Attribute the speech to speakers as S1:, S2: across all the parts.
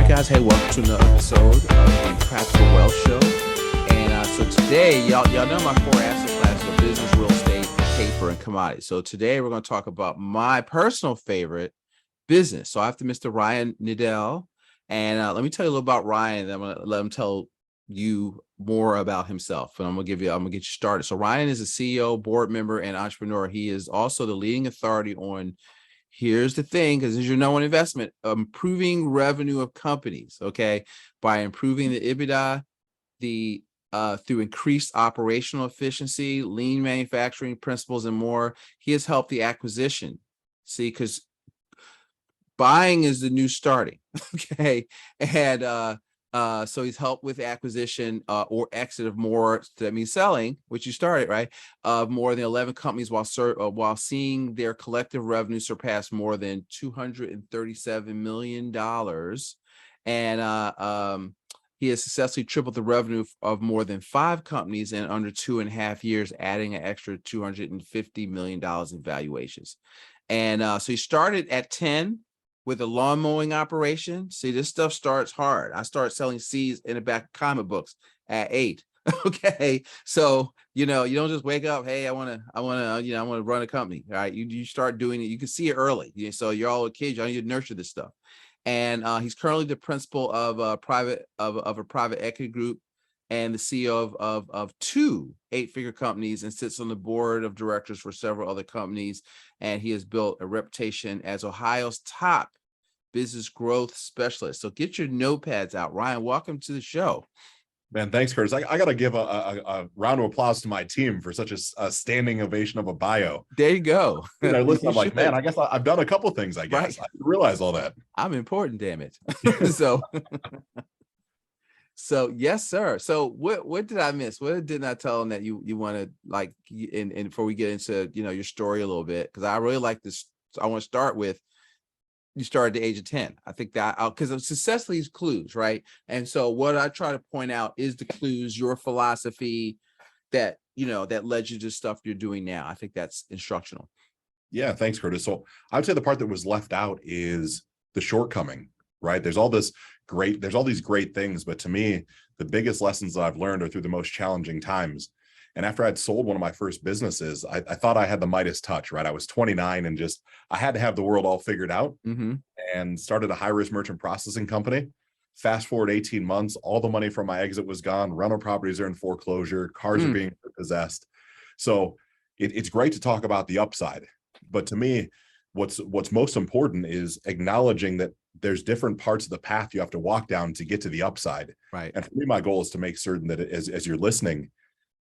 S1: right, guys. Hey, welcome to another episode of the Practical Wealth Show. And so today, y'all know my four asset classes are business, real estate, paper, and commodities. So today we're going to talk about my personal favorite, business. So I have to Mr. Ryan Niddel, and let me tell you a little about Ryan. I'm going to let him tell you more about himself, and I'm gonna get you started. So Ryan is a CEO, board member, and entrepreneur. He is also the leading authority on, here's the thing, because this is your number one investment, improving revenue of companies, okay, by improving the EBITDA, through increased operational efficiency, lean manufacturing principles, and more. He has helped the acquisition. See, because buying is the new starting, okay, and so he's helped with acquisition or exit of more, that means selling, which you started, right, of more than 11 companies while seeing their collective revenue surpass more than $237 million. And he has successfully tripled the revenue of more than 5 companies in under 2.5 years, adding an extra $250 million in valuations. And so he started at 10 with a lawn mowing operation. See, this stuff starts hard. I start selling seeds in the back of comic books at 8. Okay, so you don't just wake up, hey, I want to run a company. All right, you start doing it. You can see it early. So you're all kids. You need to nurture this stuff. And he's currently the principal of a private equity group and the CEO of 2 8-figure companies, and sits on the board of directors for several other companies. And he has built a reputation as Ohio's top business growth specialist. So get your notepads out. Ryan, welcome to the show.
S2: Man, thanks, Curtis. I got to give a round of applause to my team for such a standing ovation of a bio.
S1: There you go.
S2: Listen, I'm like, man, I guess I've done a couple things, I guess. Right. I didn't realize all that.
S1: I'm important, damn it. So yes, sir. So what did I miss? What didn't I tell him that you want to, like, and before we get into your story a little bit, because I really like this. I want to start with, you started at the age of 10. I think that because success leaves clues, right? And so what I try to point out is the clues, your philosophy that that led you to stuff you're doing now. I think that's instructional.
S2: Yeah, thanks, Curtis. So I would say the part that was left out is the shortcoming, right? There's all these great things, but to me, the biggest lessons that I've learned are through the most challenging times. And after I'd sold one of my first businesses, I thought I had the Midas touch, right? I was 29 and I had to have the world all figured out, and started a high-risk merchant processing company. Fast forward 18 months, all the money from my exit was gone. Rental properties are in foreclosure. Cars are being possessed. So it's great to talk about the upside. But to me, what's most important is acknowledging that there's different parts of the path you have to walk down to get to the upside.
S1: Right.
S2: And for me, my goal is to make certain that as you're listening,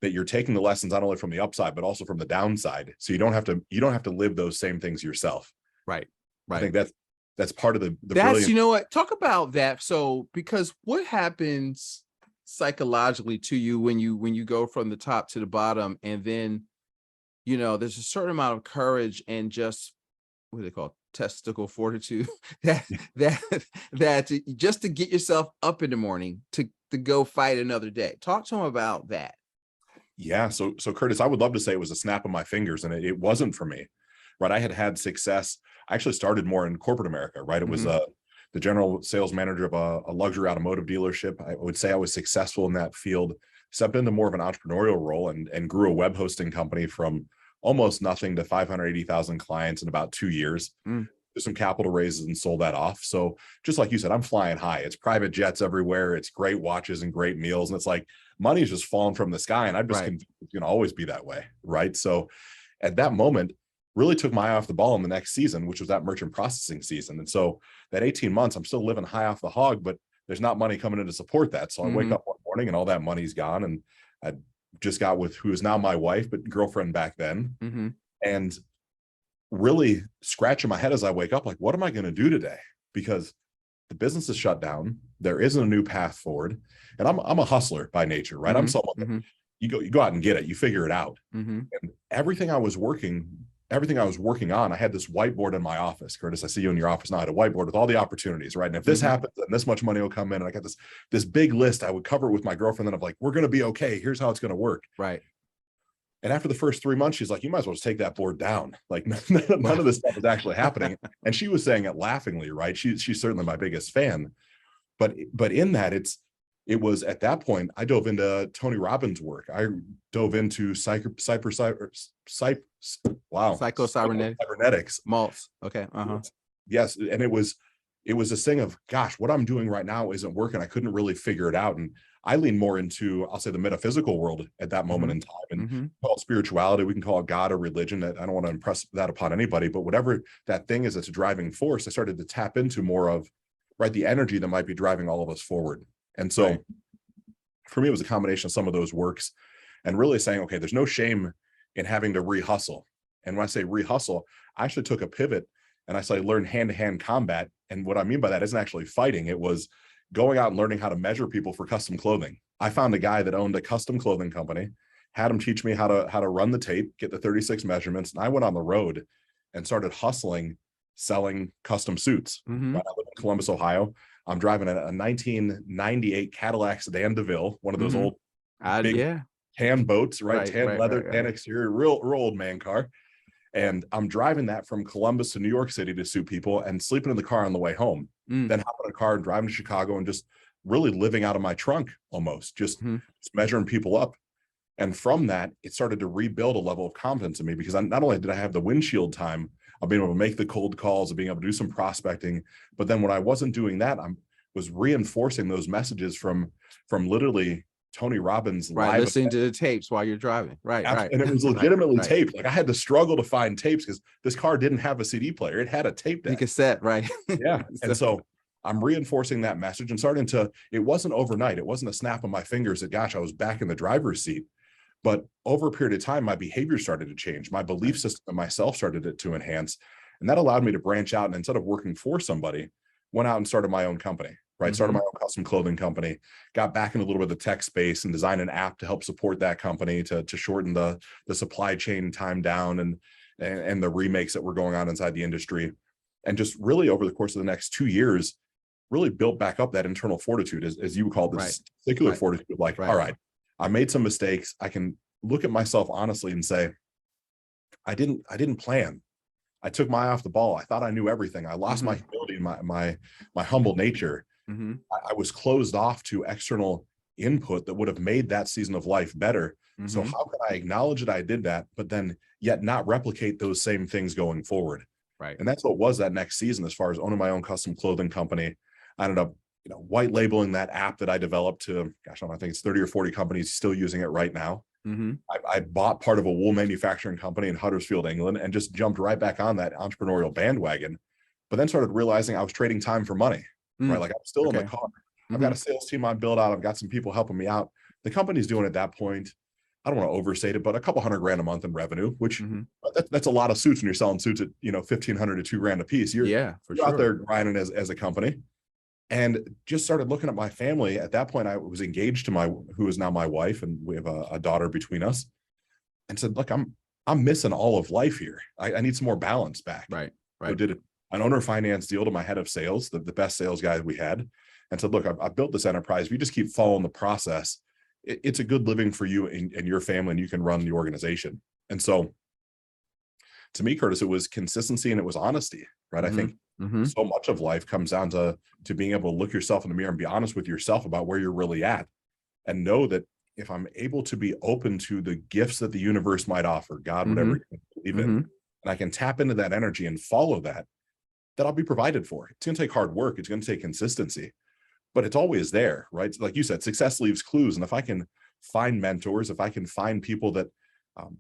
S2: that you're taking the lessons not only from the upside, but also from the downside. So you don't have to live those same things yourself.
S1: Right.
S2: I think that's part of the
S1: that's, you know what, talk about that. So, because what happens psychologically to you when you go from the top to the bottom, and then, there's a certain amount of courage and just, what do they call it? Testicle fortitude that just to get yourself up in the morning to go fight another day. Talk to him about that.
S2: Yeah. So Curtis, I would love to say it was a snap of my fingers, and it wasn't for me, right? I had success. I actually started more in corporate America, right? It was the general sales manager of a luxury automotive dealership. I would say I was successful in that field, stepped into more of an entrepreneurial role and grew a web hosting company from almost nothing to 580,000 clients in about 2 years. Did some capital raises and sold that off. So just like you said, I'm flying high. It's private jets everywhere. It's great watches and great meals. And it's like money's just falling from the sky. And I'm just convinced it's going to always be that way. Right. So at that moment, really took my eye off the ball in the next season, which was that merchant processing season. And so that 18 months, I'm still living high off the hog, but there's not money coming in to support that. So I wake up one morning and all that money's gone. And I just got with who is now my wife, but girlfriend back then. And really scratching my head as I wake up, like, what am I going to do today? Because the business is shut down. There isn't a new path forward. And I'm a hustler by nature, right? I'm someone that you go out and get it, you figure it out. And everything I was working on, I had this whiteboard in my office. Curtis, I see you in your office now. I had a whiteboard with all the opportunities, right? And if this happens, then this much money will come in. And I got this big list I would cover with my girlfriend. Then I'm like, we're going to be okay. Here's how it's going to work.
S1: Right.
S2: And after the first 3 months, she's like, you might as well just take that board down. Like none of this stuff is actually happening. And she was saying it laughingly, right? She's certainly my biggest fan. But in that, it was at that point I dove into Tony Robbins' work. I dove into
S1: Psycho-cybernetics.
S2: cybernetics.
S1: Malts. Okay.
S2: Yes, and it was this thing of, gosh, what I'm doing right now isn't working. I couldn't really figure it out, and I lean more into, I'll say, the metaphysical world at that moment in time, and call it spirituality. We can call it God or religion. I don't want to impress that upon anybody, but whatever that thing is, that's a driving force. I started to tap into more of, right, the energy that might be driving all of us forward. And so for me, it was a combination of some of those works and really saying, okay, there's no shame in having to re-hustle. And when I say re-hustle, I actually took a pivot and I started learn hand-to-hand combat. And what I mean by that isn't actually fighting. It was going out and learning how to measure people for custom clothing. I found a guy that owned a custom clothing company, had him teach me how to run the tape, get the 36 measurements. And I went on the road and started hustling, selling custom suits. Right? I live in Columbus, Ohio. I'm driving a 1998 Cadillac Sedan DeVille, one of those old big tan boats, right? Tan leather, tan exterior, real old man car. And I'm driving that from Columbus to New York City to suit people and sleeping in the car on the way home. Then hopping in a car and driving to Chicago and just really living out of my trunk almost, just measuring people up. And from that, it started to rebuild a level of confidence in me, because not only did I have the windshield time of being able to make the cold calls, of being able to do some prospecting, but then when I wasn't doing that, I was reinforcing those messages from literally Tony Robbins live,
S1: listening to the tapes while you're driving,
S2: and it was legitimately taped. Like I had to struggle to find tapes because this car didn't have a CD player; it had a tape deck,
S1: cassette, right?
S2: Yeah, and so I'm reinforcing that message and starting to. It wasn't overnight; it wasn't a snap of my fingers that, gosh, I was back in the driver's seat. But over a period of time, my behavior started to change. My belief system and myself started to enhance, and that allowed me to branch out. And instead of working for somebody, went out and started my own company. Right, started my own custom clothing company, got back in a little bit of the tech space and designed an app to help support that company to shorten the supply chain time down and the remakes that were going on inside the industry. And just really over the course of the next 2 years, really built back up that internal fortitude, as you would call this particular fortitude, like, all right, I made some mistakes. I can look at myself honestly and say, I didn't plan. I took my eye off the ball. I thought I knew everything. I lost my humility, my humble nature. I was closed off to external input that would have made that season of life better. So how can I acknowledge that I did that, but then yet not replicate those same things going forward?
S1: Right.
S2: And that's what was that next season. As far as owning my own custom clothing company, I ended up, white labeling that app that I developed to, gosh, I don't know, I think it's 30 or 40 companies still using it right now. I bought part of a wool manufacturing company in Huddersfield, England, and just jumped right back on that entrepreneurial bandwagon, but then started realizing I was trading time for money. Right, like I'm still in the car. I've got a sales team I built out. I've got some people helping me out. The company's doing at that point, I don't want to overstate it, but a couple $100,000 a month in revenue, which that's a lot of suits when you're selling suits at $1,500 to $2,000 a piece. You're out there grinding as a company, and just started looking at my family. At that point, I was engaged to who is now my wife, and we have a daughter between us. And said, look, I'm missing all of life here. I need some more balance back.
S1: Right.
S2: So did an owner finance deal to my head of sales, the best sales guy we had, and said, look, I've built this enterprise. If you just keep following the process, it's a good living for you and your family, and you can run the organization. And so to me, Curtis, it was consistency and it was honesty, right? I think so much of life comes down to being able to look yourself in the mirror and be honest with yourself about where you're really at, and know that if I'm able to be open to the gifts that the universe might offer, God, whatever you believe in, and I can tap into that energy and follow that I'll be provided for. It's going to take hard work. It's going to take consistency, but it's always there, right? Like you said, success leaves clues. And if I can find mentors, if I can find people that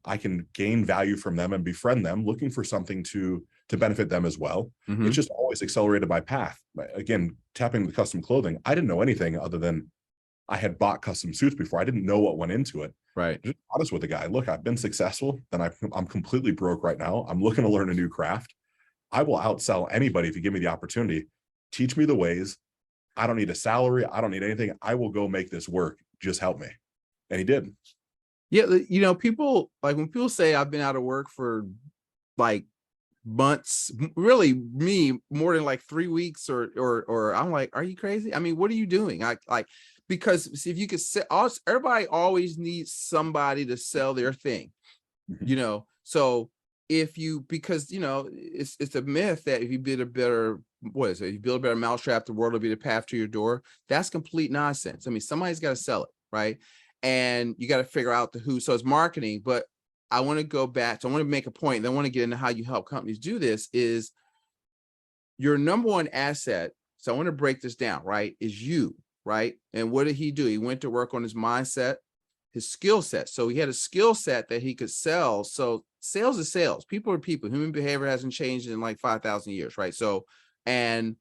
S2: I can gain value from them and befriend them, looking for something to benefit them as well, it's just always accelerated my path. Again, tapping the custom clothing, I didn't know anything other than I had bought custom suits before. I didn't know what went into it.
S1: Right.
S2: Just honest with the guy. Look, I've been successful. Then I'm completely broke right now. I'm looking to learn a new craft. I will outsell anybody if you give me the opportunity. Teach me the ways. I don't need a salary. I don't need anything. I will go make this work. Just help me. And he did.
S1: Yeah. People, like when people say I've been out of work for like months, really me more than like 3 weeks or I'm like, are you crazy? I mean, what are you doing? Because if you could say, everybody always needs somebody to sell their thing, so because it's a myth that if you build a better what is it? You build a better mousetrap, the world will be the path to your door. That's complete nonsense. I mean, somebody's got to sell it, right? And you got to figure out the who. So it's marketing, but I want to go back. So I want to make a point. Then I want to get into how you help companies do this is your number one asset. So I want to break this down, right? Is you, right? And what did he do? He went to work on his mindset, his skill set. So he had a skill set that he could sell. So sales is sales. People are people. Human behavior hasn't changed in like 5,000 years, right? So, and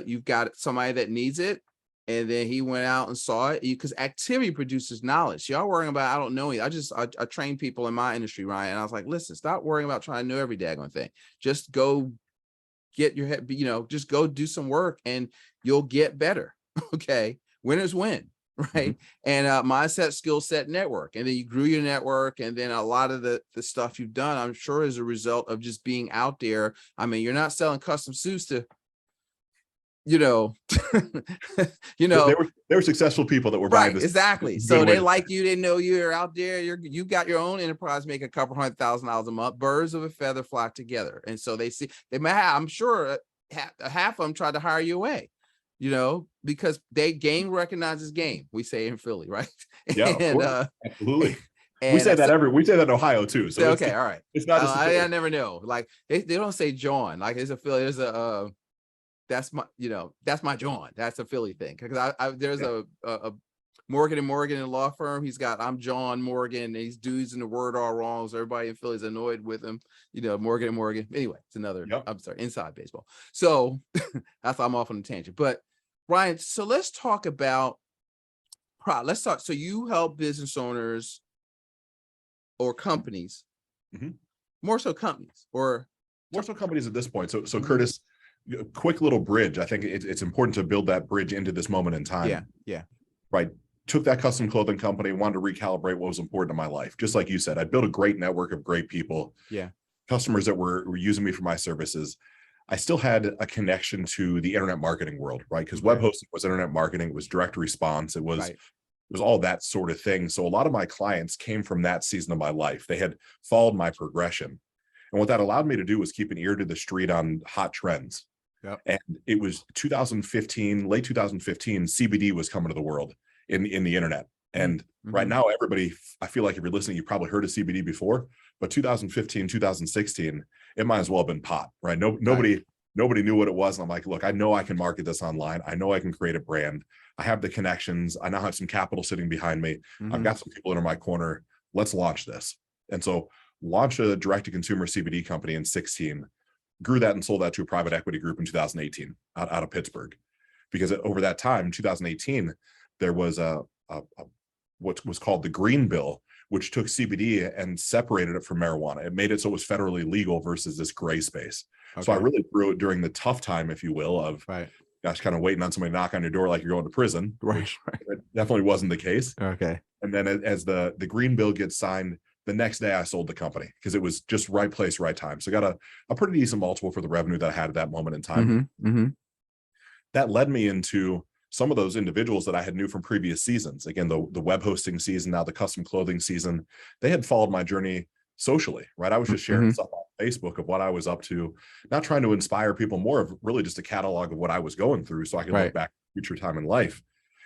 S1: you've got somebody that needs it, and then he went out and saw it because activity produces knowledge. Y'all worrying about, I don't know. I train people in my industry, Ryan, and I was like, listen, stop worrying about trying to know every daggone thing. Just go get your head, just go do some work and you'll get better. Okay. Winners win. Right. And mindset, skill set, network. And then you grew your network. And then a lot of the stuff you've done, I'm sure, is a result of just being out there. I mean, you're not selling custom suits to, there
S2: were successful people that were
S1: right,
S2: buying this.
S1: Exactly. So they like you, they know you're out there, you've got your own enterprise, make a couple $100,000 a month. Birds of a feather flock together. And so they may have, I'm sure half of them tried to hire you away, because game recognizes game, we say in Philly, right?
S2: Yeah, and, absolutely.
S1: And
S2: we say that in Ohio too. So
S1: okay, all right.
S2: It's not just
S1: I never know. Like they don't say John. Like there's a Philly, there's a that's my John. That's a Philly thing. Because there's a Morgan and Morgan law firm. I'm John Morgan. And he's using the word all wrong. So everybody in Philly is annoyed with him. Morgan and Morgan. Anyway, it's another. Yep. I'm sorry, inside baseball. So that's why I'm off on a tangent. But Ryan, so let's talk about So you help business owners or companies, more so companies
S2: at this point. So Curtis, quick little bridge. I think it's important to build that bridge into this moment in time.
S1: Yeah.
S2: Right. Took that custom clothing company, wanted to recalibrate what was important in my life. Just like you said, I built a great network of great people.
S1: Yeah.
S2: Customers that were using me for my services. I still had a connection to the internet marketing world, right? Because web hosting was internet marketing, it was direct response, it was all that sort of thing. So a lot of my clients came from that season of my life. They had followed my progression. And what that allowed me to do was keep an ear to the street on hot trends.
S1: Yep.
S2: And it was 2015, late 2015, CBD was coming to the world in the internet. And right now, everybody, I feel like if you're listening, you probably heard of CBD before, but 2015, 2016, it might as well have been pot, right? Nobody knew what it was. And I'm like, look, I know I can market this online. I know I can create a brand. I have the connections. I now have some capital sitting behind me. I've got some people in my corner. Let's launch this. And so launch a direct-to-consumer CBD company in 2016, grew that and sold that to a private equity group in 2018 out of Pittsburgh. Because over that time, 2018, there was what was called the Green Bill, which took CBD and separated it from marijuana. It made it so it was federally legal versus this gray space. Okay. So I really grew it during the tough time, if you will, of gosh, kind of waiting on somebody to knock on your door like you're going to prison. Which it definitely wasn't the case.
S1: Okay.
S2: And then as the Green Bill gets signed, the next day I sold the company because it was just right place, right time. So I got a pretty decent multiple for the revenue that I had at that moment in time. That led me into some of those individuals that I had knew from previous seasons. Again, the web hosting season, now the custom clothing season, they had followed my journey socially, right? I was just sharing stuff on Facebook of what I was up to, not trying to inspire people, more of really just a catalog of what I was going through so I could look back at future time in life.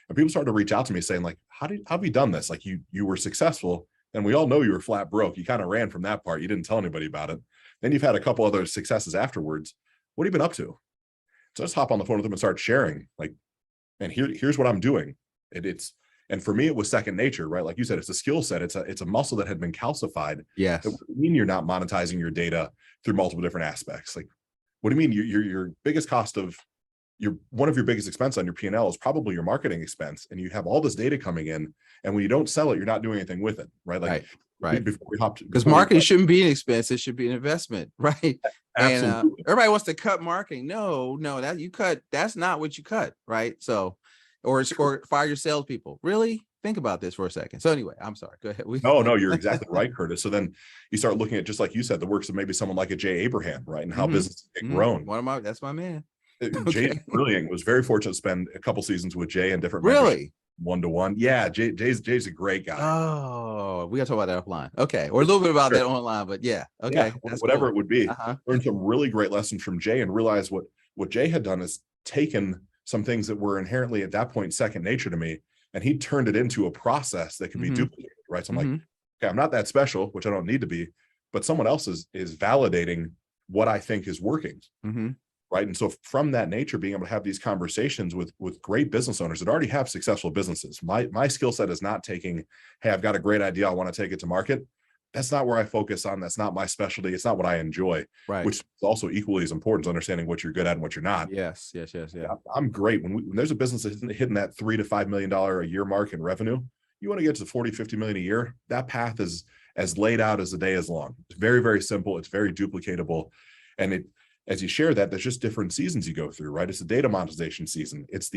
S2: And people started to reach out to me saying like, how have you done this? Like you were successful and we all know you were flat broke. You kind of ran from that part. You didn't tell anybody about it. Then you've had a couple other successes afterwards. What have you been up to? So I just hop on the phone with them and start sharing like, and here's what I'm doing. And for me, it was second nature, right? Like you said, it's a skill set. It's a muscle that had been calcified.
S1: Yes.
S2: That would mean you're not monetizing your data through multiple different aspects. Like, what do you mean? Your biggest cost of one of your biggest expense on your P&L is probably your marketing expense. And you have all this data coming in. And when you don't sell it, you're not doing anything with it, right? Like,
S1: right.
S2: Before we hopped,
S1: because marketing shouldn't be an expense. It should be an investment, right?
S2: Absolutely.
S1: And everybody wants to cut marketing. No, that's not what you cut, right? So, or fire your salespeople. Really? Think about this for a second. So anyway, I'm sorry. Go ahead.
S2: No, you're exactly right, Curtis. So then you start looking at, just like you said, the works of maybe someone like a Jay Abraham, right? And how businesses get grown.
S1: That's my man.
S2: Jay's brilliant. Was very fortunate to spend a couple seasons with Jay and different one-to-one. Yeah, Jay's a great guy.
S1: Oh, we gotta talk about that offline. Okay, or a little bit about that online, but yeah. Okay,
S2: whatever it would be. Learned some really great lessons from Jay and realized what What Jay had done is taken some things that were inherently at that point second nature to me, and he turned it into a process that can be duplicated, right? So I'm like, okay, I'm not that special, which I don't need to be, but someone else is validating what I think is working. Right. And so from that nature, being able to have these conversations with great business owners that already have successful businesses. My skill set is not taking, hey, I've got a great idea, I want to take it to market. That's not where I focus on. That's not my specialty. It's not what I enjoy,
S1: Right.
S2: which is also equally as important as understanding what you're good at and what you're not.
S1: Yes. Yeah.
S2: I'm great. When there's a business that's hitting that $3 to $5 million a year mark in revenue, you want to get to 40, 50 million a year. That path is as laid out as the day is long. It's very, very simple. It's very duplicatable. And as you share that, there's just different seasons you go through, right? It's the data monetization season. It's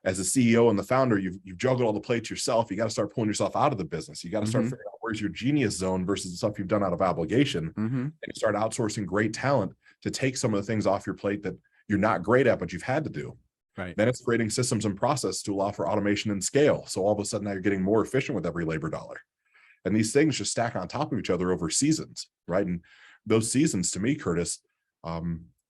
S2: as a CEO and the founder, you've juggled all the plates yourself. You got to start pulling yourself out of the business. You got to start figuring out where's your genius zone versus the stuff you've done out of obligation. And you start outsourcing great talent to take some of the things off your plate that you're not great at, but you've had to do.
S1: Right.
S2: Then it's creating systems and process to allow for automation and scale. So all of a sudden now you're getting more efficient with every labor dollar. And these things just stack on top of each other over seasons, right? And those seasons, to me, Curtis,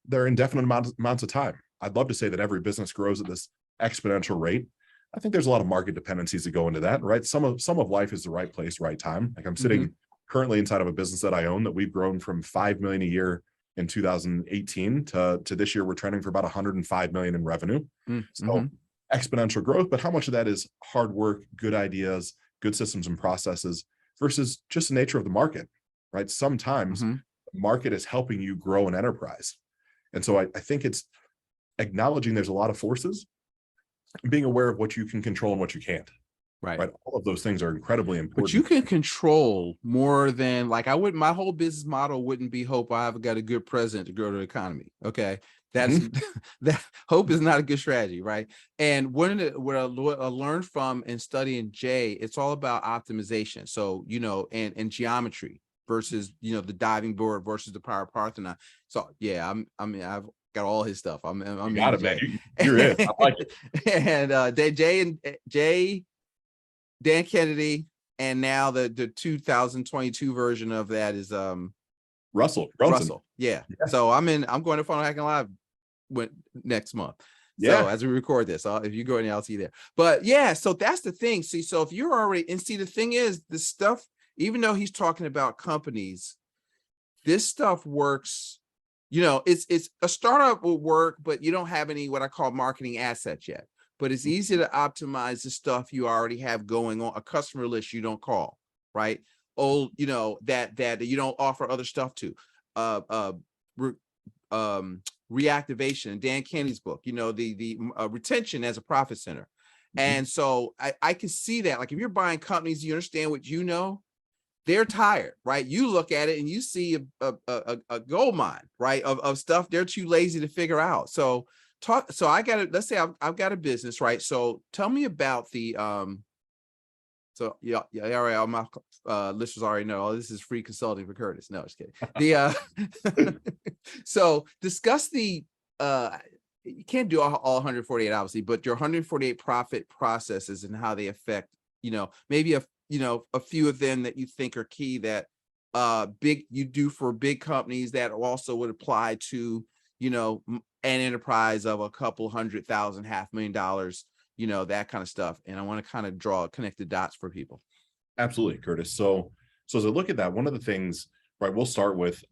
S2: they're indefinite amounts of time. I'd love to say that every business grows at this exponential rate. I think there's a lot of market dependencies that go into that, right? Some of life is the right place, right time. Like I'm sitting currently inside of a business that I own that we've grown from 5 million a year in 2018 to this year, we're trending for about 105 million in revenue. So exponential growth, but how much of that is hard work, good ideas, good systems and processes versus just the nature of the market, right? Sometimes the market is helping you grow an enterprise. And so I think it's acknowledging there's a lot of forces and being aware of what you can control and what you can't. Right. All of those things are incredibly important.
S1: But you can control more than, like, my whole business model wouldn't be hope I've got a good president to grow the economy. Okay. That's that hope is not a good strategy. Right. And what I learned from and studying Jay, it's all about optimization. So, and geometry versus, the diving board versus the power Parthenon. So yeah, I've got all his stuff. I'm
S2: you got it, man. You're it. I like it.
S1: And Jay, Dan Kennedy, and now the 2022 version of that is
S2: Russell.
S1: Yeah. So I'm going to Funnel Hacking Live next month.
S2: Yeah.
S1: So as we record this, if you go in, I'll see you there. But yeah, so that's the thing. See, so if you're already, and see, the thing is, this stuff, even though he's talking about companies, this stuff works. It's a startup will work, but you don't have any what I call marketing assets yet. But it's easy to optimize the stuff you already have going on, a customer list you don't call, right? That you don't offer other stuff to. Reactivation, Dan Kennedy's book, the retention as a profit center. And so I can see that, like, if you're buying companies, you understand what they're tired, right? You look at it and you see a gold mine, right? Of stuff they're too lazy to figure out. So let's say I've got a business, right? So tell me about the, all right, all my listeners already know, this is free consulting for Curtis. No, just kidding. So discuss the, you can't do all 148 obviously, but your 148 profit processes and how they affect, maybe a few of them that you think are key that you do for big companies that also would apply to, an enterprise of a couple $100,000, $500,000, that kind of stuff. And I want to kind of connect the dots for people.
S2: Absolutely, Curtis. So as I look at that, one of the things, right, we'll start with,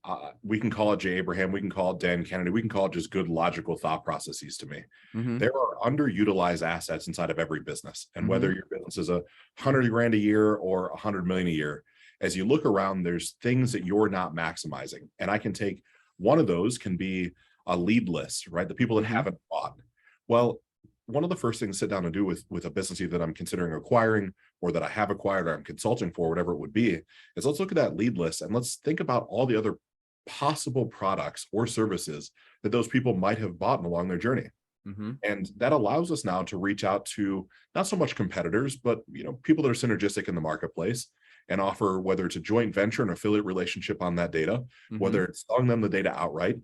S2: we can call it Jay Abraham, we can call it Dan Kennedy, we can call it just good logical thought processes to me. There are underutilized assets inside of every business. And whether your business is $100,000 a year or $100 million a year, as you look around, there's things that you're not maximizing. And I can take one of those can be a lead list, right? The people that haven't bought. Well, one of the first things to sit down and do with a business either that I'm considering acquiring or that I have acquired or I'm consulting for, whatever it would be, is let's look at that lead list and let's think about all the other possible products or services that those people might have bought along their journey. And that allows us now to reach out to not so much competitors, but people that are synergistic in the marketplace and offer, whether it's a joint venture, an affiliate relationship on that data, whether it's selling them the data outright.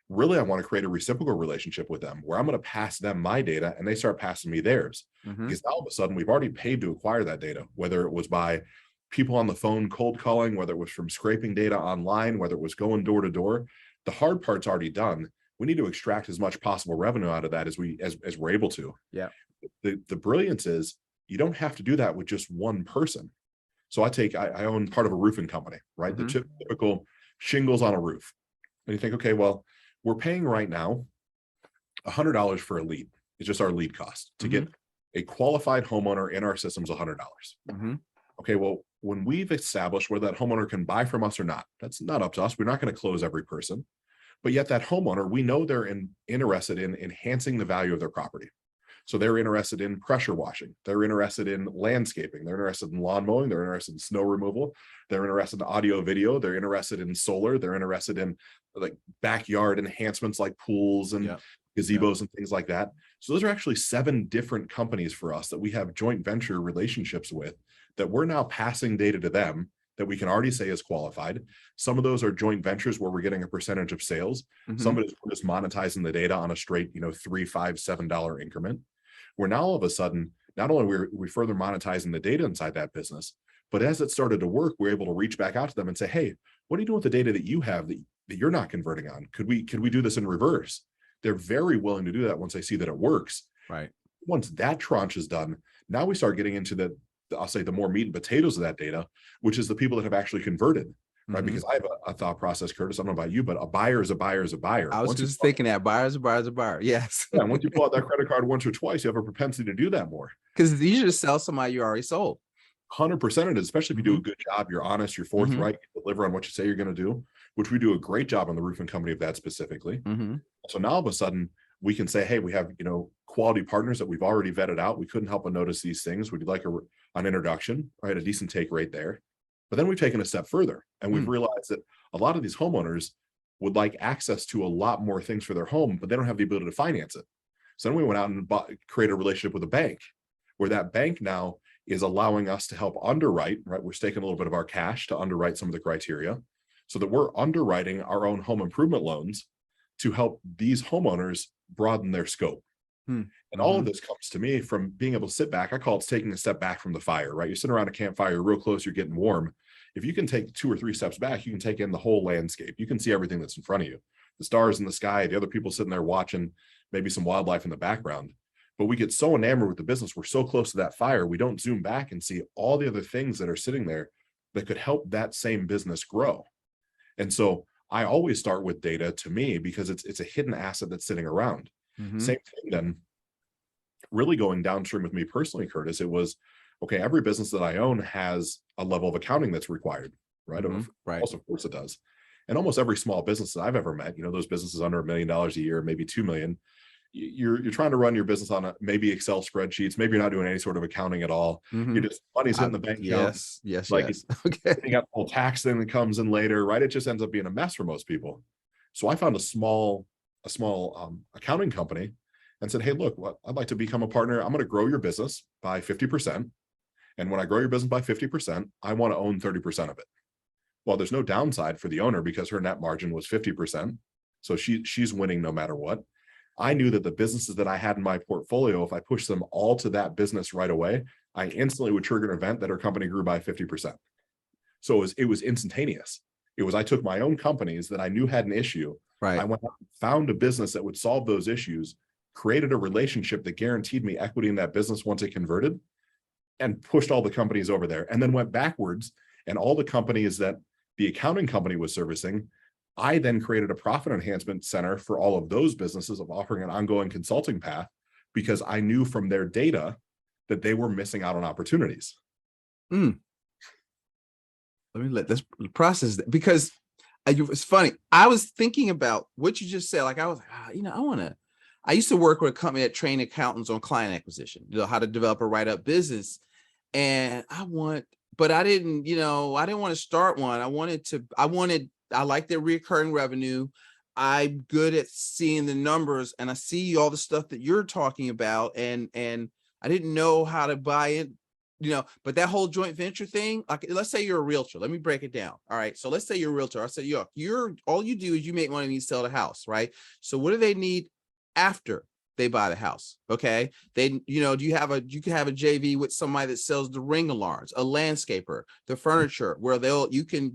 S2: Really, I want to create a reciprocal relationship with them where I'm going to pass them my data and they start passing me theirs. Because now all of a sudden we've already paid to acquire that data, whether it was by people on the phone cold calling, whether it was from scraping data online, whether it was going door to door. The hard part's already done. we need to extract as much possible revenue out of that as we're able to.
S1: Yeah.
S2: The brilliance is you don't have to do that with just one person. So I own part of a roofing company, right?
S1: Mm-hmm.
S2: The typical shingles on a roof. And you think, okay, well, we're paying right now $100 for a lead. It's just our lead cost to get a qualified homeowner in our system is $100.
S1: Mm-hmm.
S2: Okay, well, when we've established whether that homeowner can buy from us or not, that's not up to us. We're not going to close every person. But yet that homeowner, we know they're interested in enhancing the value of their property. So they're interested in pressure washing. They're interested in landscaping. They're interested in lawn mowing. They're interested in snow removal. They're interested in audio, video. They're interested in solar. They're interested in like backyard enhancements like pools and gazebos and things like that. So those are actually 7 different companies for us that we have joint venture relationships with that we're now passing data to them that we can already say is qualified. Some of those are joint ventures where we're getting a percentage of sales. Some of it is just monetizing the data on a straight, $3, $5, $7 increment. Where now all of a sudden, not only are we further monetizing the data inside that business, but as it started to work, we're able to reach back out to them and say, hey, what are you doing with the data that you have that you're not converting on? Could we do this in reverse? They're very willing to do that once they see that it works.
S1: Right.
S2: Once that tranche is done, now we start getting into I'll say the more meat and potatoes of that data, which is the people that have actually converted, right? Because I have a thought process, Curtis, I don't know about you, but a buyer is a buyer is a buyer.
S1: I was just thinking that buyers are buyers are buyer. Yes.
S2: Yeah, once you pull out that credit card once or twice, you have a propensity to do that more.
S1: Because it's easier to sell somebody you already sold.
S2: 100% it is, especially if you do a good job, you're honest, you're forthright, you deliver on what you say you're going to do, which we do a great job on the roofing company of that specifically. So now all of a sudden we can say, hey, we have, quality partners that we've already vetted out. We couldn't help but notice these things. Would you like an introduction, right? A decent take rate there. But then we've taken a step further and we've realized that a lot of these homeowners would like access to a lot more things for their home, but they don't have the ability to finance it. So then we went out and created a relationship with a bank where that bank now is allowing us to help underwrite, right? We're staking a little bit of our cash to underwrite some of the criteria so that we're underwriting our own home improvement loans to help these homeowners broaden their scope. And all of this comes to me from being able to sit back. I call it taking a step back from the fire, right? You're sitting around a campfire, you're real close, you're getting warm. If you can take 2 or 3 steps back, you can take in the whole landscape. You can see everything that's in front of you, the stars in the sky, the other people sitting there watching, maybe some wildlife in the background. But we get so enamored with the business. We're so close to that fire. We don't zoom back and see all the other things that are sitting there that could help that same business grow. And so I always start with data to me because it's a hidden asset that's sitting around. Same thing then, really going downstream with me personally, Curtis, it was, okay, every business that I own has a level of accounting that's required, right? Also, of course it does. And almost every small business that I've ever met, those businesses under $1 million a year, maybe 2 million, you're trying to run your business on maybe Excel spreadsheets. Maybe you're not doing any sort of accounting at all. You're just money's hitting the bank account.
S1: Yes.
S2: Okay. You got the whole tax thing that comes in later, right? It just ends up being a mess for most people. So I found a small accounting company and said, hey, look, I'd like to become a partner. I'm going to grow your business by 50%. And when I grow your business by 50%, I want to own 30% of it. Well, there's no downside for the owner because her net margin was 50%. So she's winning no matter what. I knew that the businesses that I had in my portfolio, if I pushed them all to that business right away, I instantly would trigger an event that her company grew by 50%. So it was instantaneous. I took my own companies that I knew had an issue.
S1: Right.
S2: I went out and found a business that would solve those issues, created a relationship that guaranteed me equity in that business once it converted, and pushed all the companies over there, and then went backwards. And all the companies that the accounting company was servicing, I then created a profit enhancement center for all of those businesses of offering an ongoing consulting path because I knew from their data that they were missing out on opportunities.
S1: Let me let this process that, because it's funny. I was thinking about what you just said. Like I was like, I used to work with a company that trained accountants on client acquisition, how to develop a write-up business. And I didn't want to start one. I like their recurring revenue. I'm good at seeing the numbers and I see all the stuff that you're talking about. And I didn't know how to buy it, but that whole joint venture thing, like, let's say you're a realtor. Let me break it down. All right. So let's say you're a realtor. I said, you're all you do is you make money and you sell the house. Right. So what do they need after they buy the house. Okay. They, you can have a JV with somebody that sells the ring alarms, a landscaper, the furniture, where you can,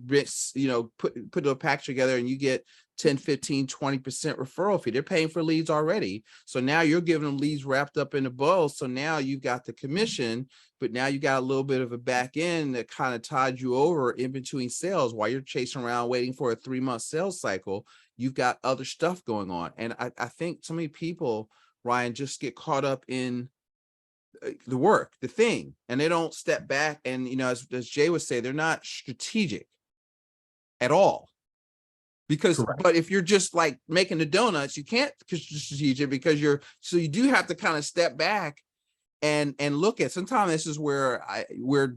S1: put a package together and you get 10, 15, 20% referral fee. They're paying for leads already. So now you're giving them leads wrapped up in a bow. So now you've got the commission, but now you got a little bit of a back end that kind of tied you over in between sales while you're chasing around waiting for a 3-month sales cycle. You've got other stuff going on. And I think so many people, Ryan, just get caught up in the work, the thing, and they don't step back. And, as Jay would say, they're not strategic at all. Because,
S2: Correct.
S1: but if you're just like making the donuts, you can't strategic because so you do have to kind of step back and look at, sometimes this is where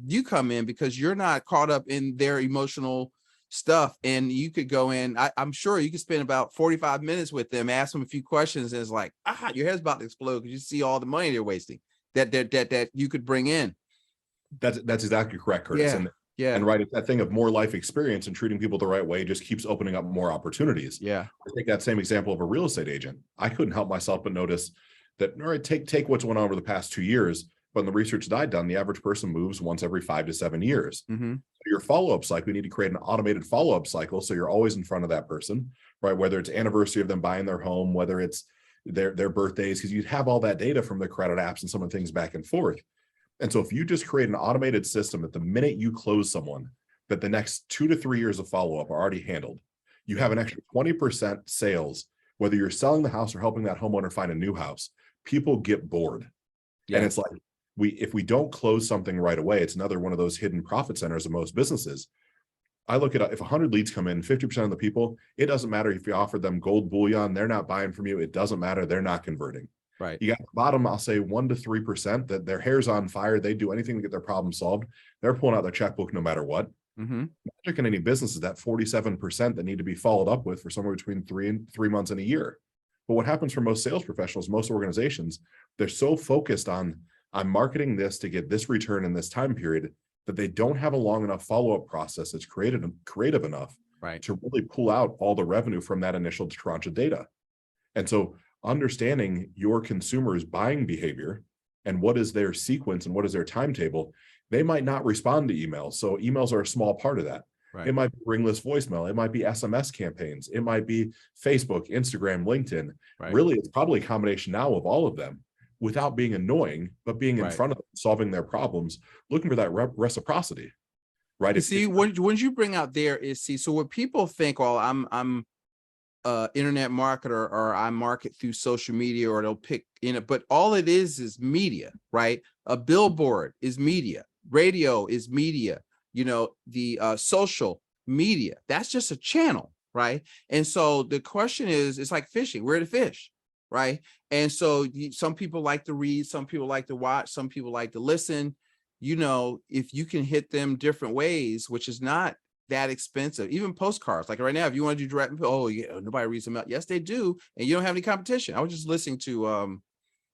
S1: you come in, because you're not caught up in their emotional stuff. And you could go in, I'm sure you could spend about 45 minutes with them, ask them a few questions, and it's like, your head's about to explode because you see all the money they're wasting that you could bring in.
S2: That's exactly correct, Curtis.
S1: Yeah.
S2: And right, it's that thing of more life experience and treating people the right way just keeps opening up more opportunities.
S1: Yeah.
S2: I take that same example of a real estate agent. I couldn't help myself but notice that, all right, take what's went on over the past 2 years, but in the research that I've done, the average person moves once every 5 to 7 years.
S1: Mm-hmm.
S2: So your follow-up cycle, you need to create an automated follow-up cycle so you're always in front of that person, right? Whether it's anniversary of them buying their home, whether it's their birthdays, because you'd have all that data from the credit apps and some of the things back and forth. And so if you just create an automated system that the minute you close someone, that the next 2 to 3 years of follow-up are already handled, you have an extra 20% sales, whether you're selling the house or helping that homeowner find a new house. People get bored. Yeah. And it's like, if we don't close something right away, it's another one of those hidden profit centers of most businesses. I look at, if 100 leads come in, 50% of the people, it doesn't matter if you offer them gold bullion, they're not buying from you. It doesn't matter. They're not converting.
S1: Right.
S2: You got the bottom, I'll say 1 to 3% that their hair's on fire. They do anything to get their problem solved. They're pulling out their checkbook no matter what.
S1: Mm-hmm.
S2: Magic in any business is that 47% that need to be followed up with for somewhere between 3 months and a year. But what happens for most sales professionals, most organizations, they're so focused on, I'm marketing this to get this return in this time period, that they don't have a long enough follow-up process that's creative enough,
S1: right,
S2: to really pull out all the revenue from that initial tranche of data. And so understanding your consumers' buying behavior and what is their sequence and what is their timetable, they might not respond to emails. So emails are a small part of that. Right. It might be ringless voicemail. It might be SMS campaigns. It might be Facebook, Instagram, LinkedIn. Right. Really, it's probably a combination now of all of them, without being annoying, but being in front of them, solving their problems, looking for that reciprocity. Right.
S1: When you bring out there is, so what people think, well, I'm internet marketer, or I market through social media, or they'll pick in it, but all it is media, right? A billboard is media, radio is media, the social media, that's just a channel, right? And so the question is, it's like fishing, where to fish, right? And so some people like to read, some people like to watch, some people like to listen. If you can hit them different ways, which is not that expensive, even postcards, like right now, if you want to do direct, nobody reads them out. Yes, they do. And you don't have any competition. I was just listening to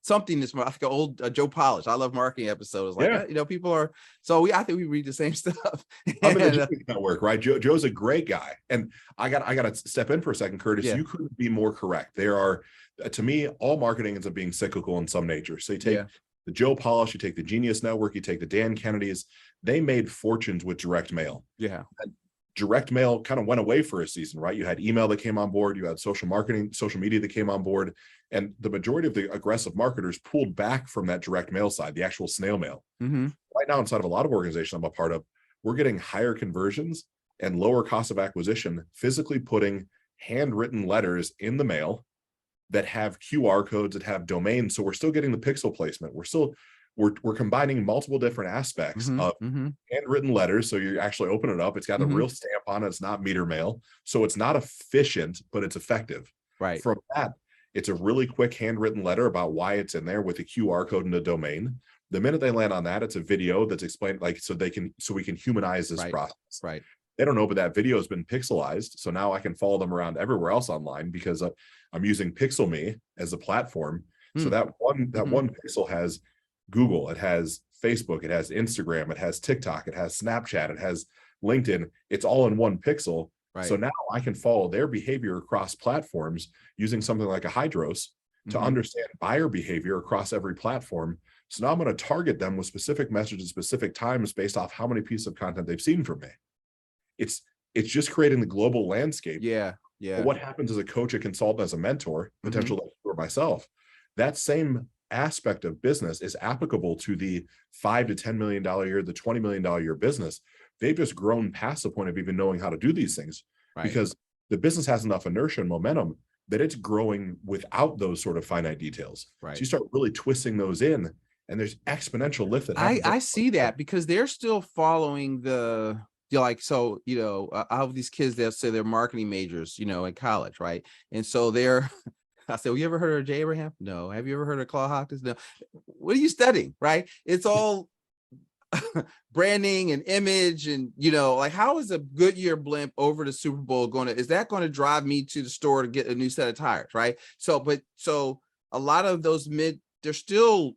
S1: something this month, I think an old Joe Polish, I love marketing episodes, like, people are, so I think we read the same stuff.
S2: I'm in the network, right? Joe's a great guy. And I got to step in for a second, Curtis. Yeah. You couldn't be more correct. There are, to me, all marketing ends up being cyclical in some nature. So you take the Joe Polish, you take the Genius Network, you take the Dan Kennedys, they made fortunes with direct mail. Yeah. And direct mail kind of went away for a season, right? You had email that came on board, you had social marketing, social media that came on board, and the majority of the aggressive marketers pulled back from that direct mail side, the actual snail mail. Mm-hmm. Right now, inside of a lot of organizations I'm a part of, we're getting higher conversions and lower cost of acquisition, physically putting handwritten letters in the mail that have QR codes, that have domains. So we're still getting the pixel placement. We're combining multiple different aspects of handwritten letters. So you actually open it up, it's got a real stamp on it. It's not meter mail. So it's not efficient, but it's effective. Right. From that, it's a really quick handwritten letter about why it's in there with a QR code and a domain. The minute they land on that, it's a video that's explained, like, so we can humanize this process. Right. They don't know, but that video has been pixelized. So now I can follow them around everywhere else online because I'm using PixelMe as a platform. So that one pixel has Google, it has Facebook, it has Instagram, it has TikTok, it has Snapchat, it has LinkedIn. It's all in one pixel. Right. So now I can follow their behavior across platforms using something like a Hydros to understand buyer behavior across every platform. So now I'm going to target them with specific messages, specific times based off how many pieces of content they've seen from me. It's just creating the global landscape.
S1: Yeah.
S2: But what happens as a coach, a consultant, as a mentor, potential for myself, that same aspect of business is applicable to the $5 to $10 million a year, the $20 million a year business. They've just grown past the point of even knowing how to do these things, because the business has enough inertia and momentum that it's growing without those sort of finite details. So you start really twisting those in, and there's exponential lift that happens.
S1: I see that, because they're still following the, like, so, I have these kids that say they're marketing majors, in college, right? And so they're, I said, well, you ever heard of Jay Abraham? No. Have you ever heard of Claude Hopkins? No. What are you studying, right? It's all branding and image, and like, how is a Goodyear blimp over the Super Bowl is that going to drive me to the store to get a new set of tires, right? So a lot of those they're still,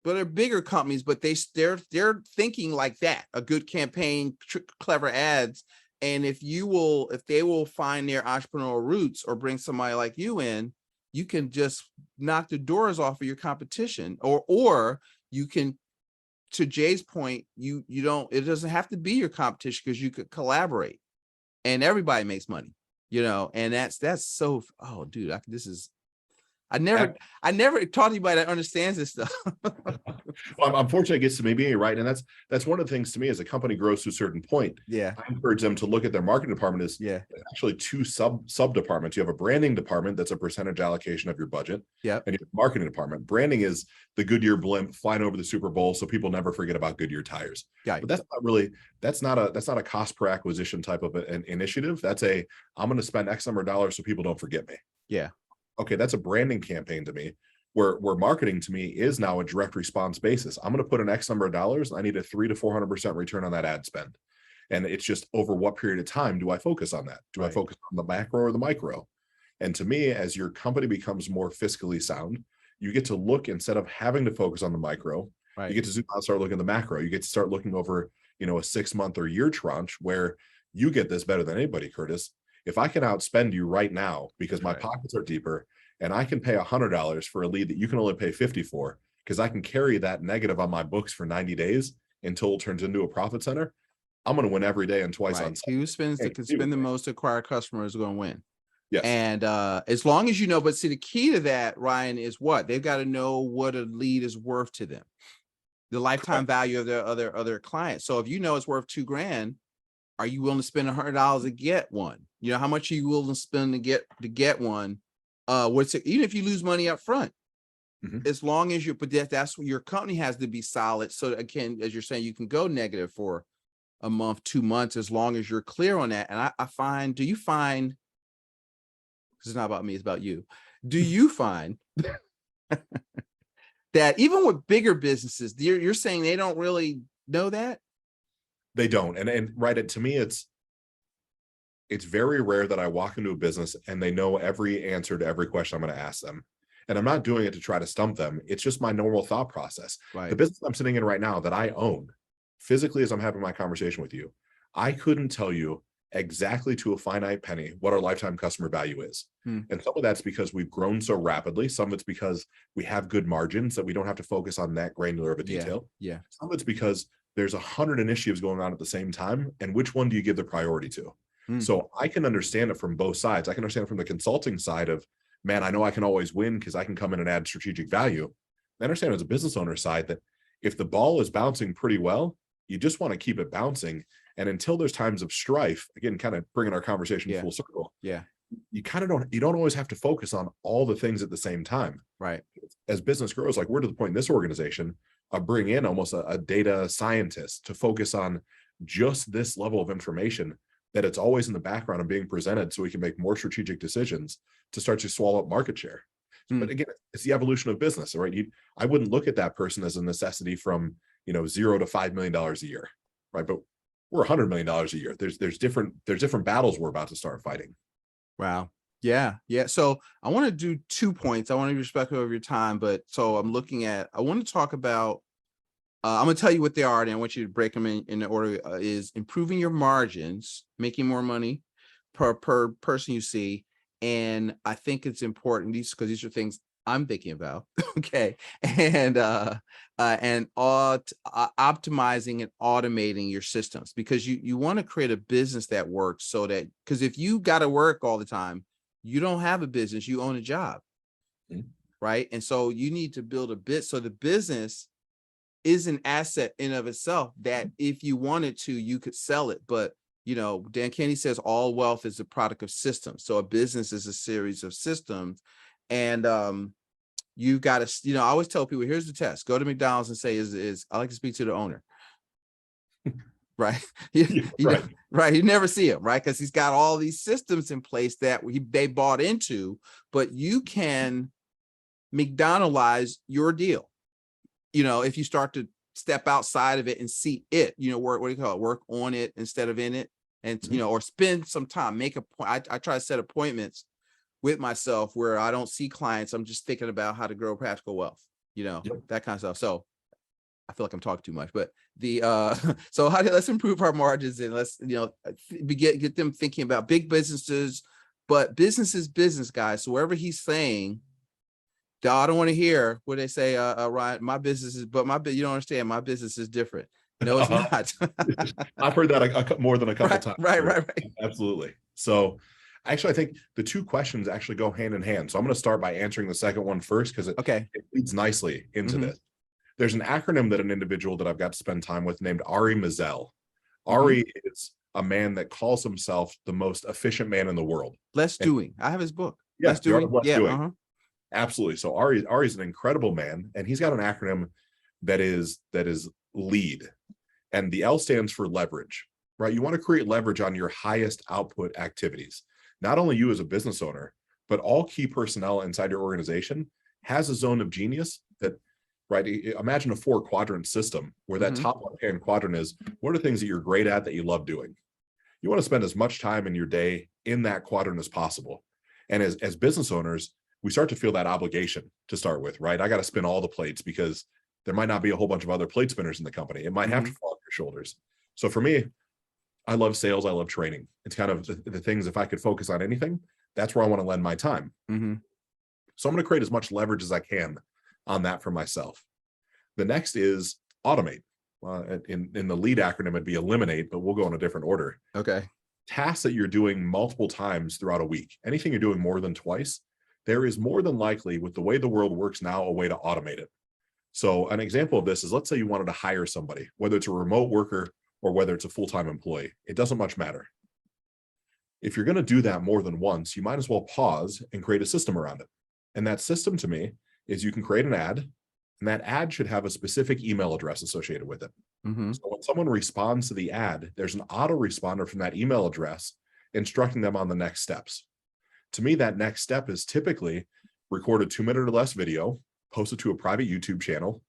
S1: but they're bigger companies, but they're thinking like that, a good campaign, clever ads. And if they will find their entrepreneurial roots or bring somebody like you in, you can just knock the doors off of your competition, or you can, to Jay's point, it doesn't have to be your competition, because you could collaborate and everybody makes money, and that's so, oh dude, I never talked to anybody that understands this stuff.
S2: Well, I'm fortunate it gets to me being right. And that's one of the things to me, as a company grows to a certain point. I encourage them to look at their marketing department as actually two sub departments. You have a branding department that's a percentage allocation of your budget. And you have a marketing department. Branding is the Goodyear blimp flying over the Super Bowl so people never forget about Goodyear tires. But that's not a cost per acquisition type of an initiative. That's I'm going to spend X number of dollars so people don't forget me. Okay, that's a branding campaign to me, where marketing to me is now a direct response basis. I'm going to put an X number of dollars, and I need a 300 to 400% return on that ad spend. And it's just, over what period of time do I focus on that? Do I focus on the macro or the micro? And to me, as your company becomes more fiscally sound, you get to look, instead of having to focus on the micro, you get to zoom out and start looking at the macro. You get to start looking over, a 6 month or year tranche, where you get this better than anybody, Curtis. If I can outspend you right now because my pockets are deeper, and I can pay $100 for a lead that you can only pay 50 for, because I can carry that negative on my books for 90 days until it turns into a profit center, I'm going to win every day and twice on Sunday.
S1: Who can spend the most to acquire customers is going to win.
S2: Yes.
S1: And as long as but see, the key to that, Ryan, is what? They've got to know what a lead is worth to them, the lifetime value of their other clients. So if it's worth $2,000, are you willing to spend $100 to get one? How much are you willing to spend to get one? What's it, even if you lose money up front, as long as but that's what your company has to be solid. So again, as you're saying, you can go negative for a month, 2 months, as long as you're clear on that. And I find, do you find, this is not about me, it's about you. Do you find that even with bigger businesses, you're saying they don't really know that?
S2: They don't. And right, to me, it's very rare that I walk into a business and they know every answer to every question I'm going to ask them. And I'm not doing it to try to stump them. It's just my normal thought process. The business I'm sitting in right now that I own, physically, as I'm having my conversation with you, I couldn't tell you exactly to a finite penny what our lifetime customer value is. And some of that's because we've grown so rapidly. Some of it's because we have good margins that we don't have to focus on that granular of a detail. Some of it's because there's 100 initiatives going on at the same time. And which one do you give the priority to? So I can understand it from both sides. I can understand it from the consulting side of, man, I know I can always win because I can come in and add strategic value. I understand as a business owner side that if the ball is bouncing pretty well, you just want to keep it bouncing. And until there's times of strife, again, kind of bringing our conversation full circle. You don't always have to focus on all the things at the same time. As business grows, like we're to the point in this organization, bring in almost a data scientist to focus on just this level of information, that it's always in the background and being presented so we can make more strategic decisions to start to swallow up market share. But again, it's the evolution of business, right? I wouldn't look at that person as a necessity from, $0 to $5 million a year, right? But we're $100 million a year. There's different battles we're about to start fighting.
S1: Wow. Yeah. So I want to do 2 points. I want to be respectful of your time, but so I want to talk about, I'm going to tell you what they are, and I want you to break them in the order. Is improving your margins, making more money per person you see. And I think it's important, because these are things I'm thinking about. Okay. And optimizing and automating your systems, because you want to create a business that works, so that, because if you got to work all the time, you don't have a business, you own a job.
S2: Mhm.
S1: Right. And so you need to build a bit, so the business is an asset in of itself, that if you wanted to, you could sell it. But Dan Kennedy says all wealth is a product of systems. So a business is a series of systems. And you got to, I always tell people, here's the test: go to McDonald's and say, is I like to speak to the owner. Right.
S2: Yeah, right.
S1: Right. You never see him, right? Because he's got all these systems in place that they bought into. But you can McDonaldize your deal, if you start to step outside of it and see it, work, what do you call it? Work on it instead of in it. And, or spend some time, make a point. I try to set appointments with myself where I don't see clients. I'm just thinking about how to grow practical wealth,
S2: Yep.
S1: that kind of stuff. So I feel like I'm talking too much, but so let's improve our margins, and let's, get them thinking about big businesses, but business is business, guys. So wherever he's saying, I don't want to hear what they say, Ryan, my business is, you don't understand, my business is different. No, it's not.
S2: I've heard that more than a couple times.
S1: Right.
S2: Absolutely. So actually, I think the two questions actually go hand in hand. So I'm going to start by answering the second one first, because it leads nicely into this. There's an acronym that an individual that I've got to spend time with named Ari Mazel. Ari is a man that calls himself the most efficient man in the world.
S1: Less Doing. I have his book.
S2: Yeah,
S1: Less Doing.
S2: Yeah. Absolutely. So Ari's an incredible man, and he's got an acronym that is LEAD, and the L stands for leverage, right? You want to create leverage on your highest output activities. Not only you as a business owner, but all key personnel inside your organization has a zone of genius that, right? Imagine a 4-quadrant system where that top left-hand quadrant is, what are the things that you're great at that you love doing? You want to spend as much time in your day in that quadrant as possible. And as business owners, we start to feel that obligation to start with, right? I got to spin all the plates, because there might not be a whole bunch of other plate spinners in the company. It might have to fall off your shoulders. So for me, I love sales. I love training. It's kind of the things, if I could focus on anything, that's where I want to lend my time. So I'm going to create as much leverage as I can on that for myself. The next is automate. In the LEAD acronym, it'd be eliminate, but we'll go in a different order.
S1: Okay.
S2: Tasks that you're doing multiple times throughout a week, anything you're doing more than twice, there is more than likely, with the way the world works now, a way to automate it. So an example of this is, let's say you wanted to hire somebody, whether it's a remote worker or whether it's a full-time employee, it doesn't much matter. If you're going to do that more than once, you might as well pause and create a system around it. And that system, to me, is you can create an ad, and that ad should have a specific email address associated with it. So when someone responds to the ad, there's an autoresponder from that email address instructing them on the next steps. To me, that next step is typically record a 2-minute or less video, post it to a private YouTube channel,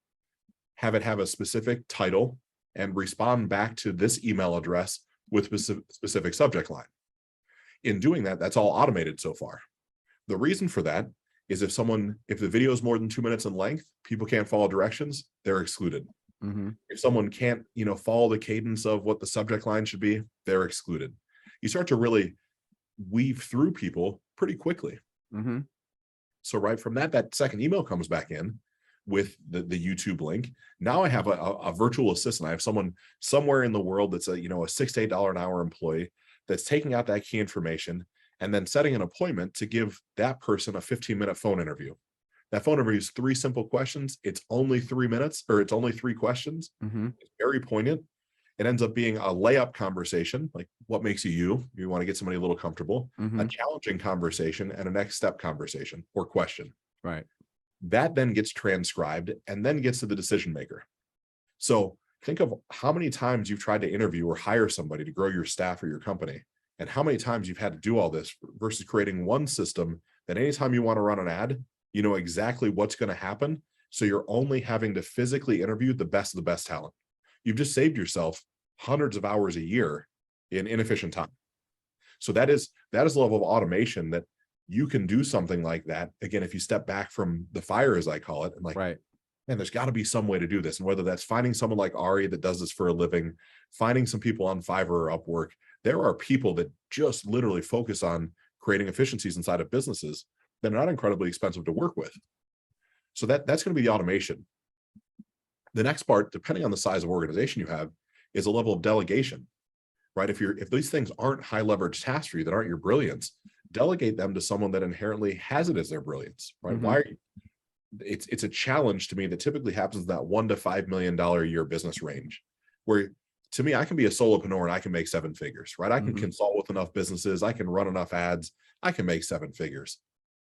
S2: have it have a specific title, and respond back to this email address with specific subject line. In doing that, that's all automated so far. The reason for that is if the video is more than 2 minutes in length, people can't follow directions, they're excluded. If someone can't, follow the cadence of what the subject line should be, they're excluded. You start to really weave through people pretty quickly. So right from that second email comes back in with the YouTube link. Now I have a virtual assistant. I have someone somewhere in the world that's a $6 to $8 an hour employee that's taking out that key information and then setting an appointment to give that person a 15-minute phone interview. That phone interview is 3 simple questions. It's only 3 minutes, or it's only 3 questions. It's very poignant. It ends up being a layup conversation, like what makes you. You want to get somebody a little comfortable, a challenging conversation, and a next step conversation or question.
S1: Right.
S2: That then gets transcribed and then gets to the decision maker. So think of how many times you've tried to interview or hire somebody to grow your staff or your company, and how many times you've had to do all this versus creating one system that anytime you want to run an ad, you know exactly what's going to happen. So you're only having to physically interview the best of the best talent. You've just saved yourself hundreds of hours a year in inefficient time. So that is the level of automation that you can do something like that. Again, if you step back from the fire, as I call it, and like,
S1: right,
S2: man, there's got to be some way to do this. And whether that's finding someone like Ari that does this for a living, finding some people on Fiverr or Upwork, there are people that just literally focus on creating efficiencies inside of businesses that are not incredibly expensive to work with. So that's going to be the automation. The next part, depending on the size of organization you have, is a level of delegation, right? If these things aren't high leverage tasks for you, that aren't your brilliance, delegate them to someone that inherently has it as their brilliance, right? Why are you? It's a challenge to me that typically happens in that $1 to $5 million a year business range, where to me, I can be a solopreneur and I can make 7 figures, right? I can consult with enough businesses, I can run enough ads, I can make 7 figures.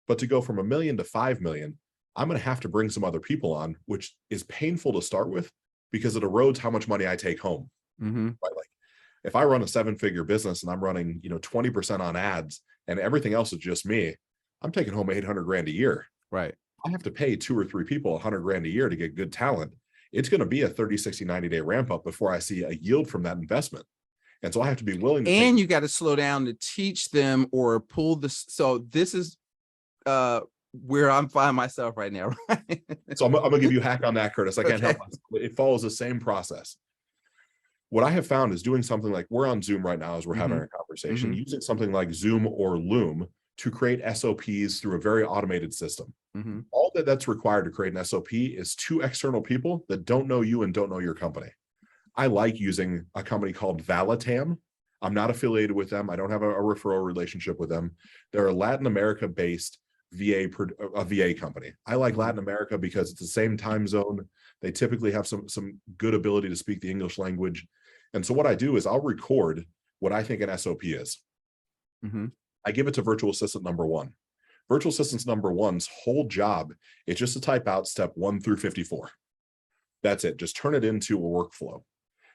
S2: But to go from $1 million to 5 million, I'm going to have to bring some other people on, which is painful to start with because it erodes how much money I take home. Right? Like if I run a 7-figure business and I'm running, 20% on ads and everything else is just me, I'm taking home 800 grand a year.
S1: Right.
S2: I have to pay 2 or 3 people 100 grand a year to get good talent. It's going to be a 30, 60, 90-day ramp up before I see a yield from that investment. And so I have to be willing to
S1: you got to slow down to teach them or pull this. So this is where I'm finding myself right now. Right?
S2: So I'm going to give you a hack on that, Curtis. I can't help it. It follows the same process. What I have found is doing something like we're on Zoom right now as we're having a conversation, using something like Zoom or Loom to create SOPs through a very automated system. All that's required to create an SOP is 2 external people that don't know you and don't know your company. I like using a company called Valitam. I'm not affiliated with them. I don't have a referral relationship with them. They're a Latin America-based VA company. I like Latin America because it's the same time zone. They typically have some good ability to speak the English language. And so what I do is I'll record what I think an SOP is. I give it to virtual assistant number 1. Virtual assistant number 1's whole job is just to type out step 1 through 54. That's it. Just turn it into a workflow.